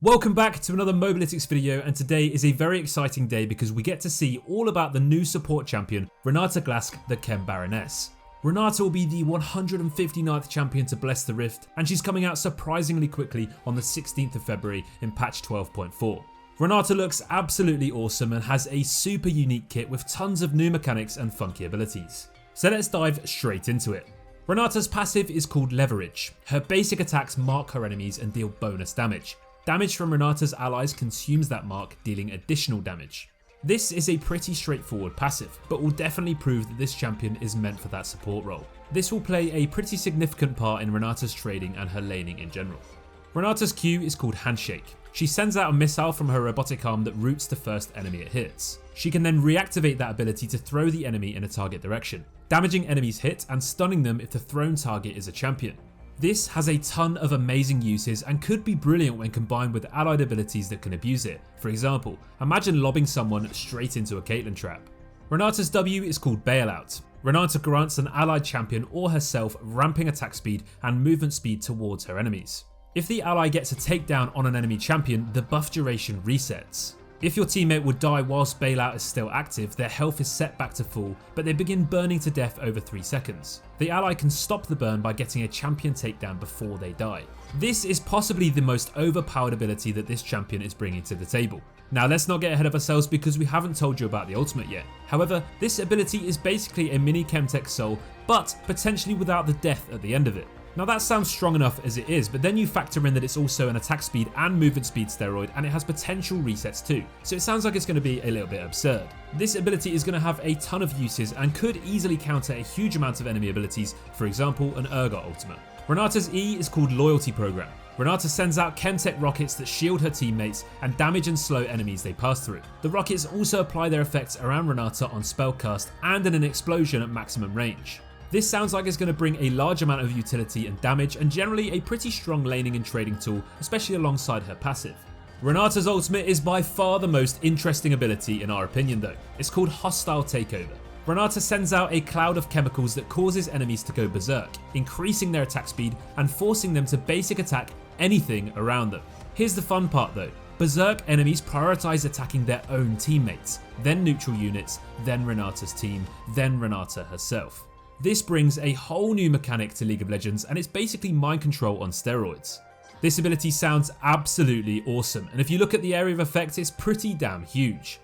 Welcome back to another Mobalytics video, and today is a very exciting day because we get to see all about the new support champion, Renata Glasc, the Chem Baroness. Renata will be the 159th champion to bless the Rift, and she's coming out surprisingly quickly on the 16th of February in patch 12.4. Renata looks absolutely awesome and has a super unique kit with tons of new mechanics and funky abilities. So let's dive straight into it. Renata's passive is called Leverage. Her basic attacks mark her enemies and deal bonus damage. Damage from Renata's allies consumes that mark, dealing additional damage. This is a pretty straightforward passive, but will definitely prove that this champion is meant for that support role. This will play a pretty significant part in Renata's trading and her laning in general. Renata's Q is called Handshake. She sends out a missile from her robotic arm that roots the first enemy it hits. She can then reactivate that ability to throw the enemy in a target direction, damaging enemies hit and stunning them if the thrown target is a champion. This has a ton of amazing uses and could be brilliant when combined with allied abilities that can abuse it. For example, imagine lobbing someone straight into a Caitlyn trap. Renata's W is called Bailout. Renata grants an allied champion or herself ramping attack speed and movement speed towards her enemies. If the ally gets a takedown on an enemy champion, the buff duration resets. If your teammate would die whilst Bailout is still active, their health is set back to full, but they begin burning to death over 3 seconds. The ally can stop the burn by getting a champion takedown before they die. This is possibly the most overpowered ability that this champion is bringing to the table. Now let's not get ahead of ourselves because we haven't told you about the ultimate yet. However, this ability is basically a mini Chemtech soul, but potentially without the death at the end of it. Now that sounds strong enough as it is, but then you factor in that it's also an attack speed and movement speed steroid, and it has potential resets too, so it sounds like it's going to be a little bit absurd. This ability is going to have a ton of uses and could easily counter a huge amount of enemy abilities, for example an Urgot ultimate. Renata's E is called Loyalty Program. Renata sends out Chemtech rockets that shield her teammates and damage and slow enemies they pass through. The rockets also apply their effects around Renata on spellcast and in an explosion at maximum range. This sounds like it's going to bring a large amount of utility and damage, and generally a pretty strong laning and trading tool, especially alongside her passive. Renata's ultimate is by far the most interesting ability in our opinion though. It's called Hostile Takeover. Renata sends out a cloud of chemicals that causes enemies to go berserk, increasing their attack speed and forcing them to basic attack anything around them. Here's the fun part though. Berserk enemies prioritize attacking their own teammates, then neutral units, then Renata's team, then Renata herself. This brings a whole new mechanic to League of Legends, and it's basically mind control on steroids. This ability sounds absolutely awesome, and if you look at the area of effect, it's pretty damn huge.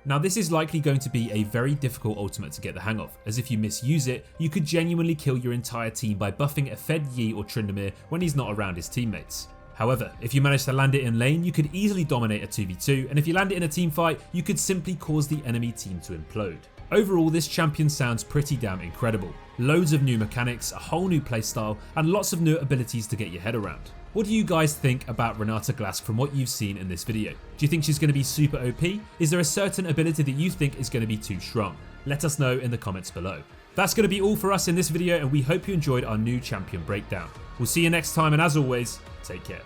Now this is likely going to be a very difficult ultimate to get the hang of, as if you misuse it, you could genuinely kill your entire team by buffing a fed Yi or Tryndamere when he's not around his teammates. However, if you manage to land it in lane, you could easily dominate a 2v2, and if you land it in a team fight, you could simply cause the enemy team to implode. Overall, this champion sounds pretty damn incredible. Loads of new mechanics, a whole new playstyle, and lots of new abilities to get your head around. What do you guys think about Renata Glasc from what you've seen in this video? Do you think she's going to be super OP? Is there a certain ability that you think is going to be too strong? Let us know in the comments below. That's going to be all for us in this video, and we hope you enjoyed our new champion breakdown. We'll see you next time, and as always, take care.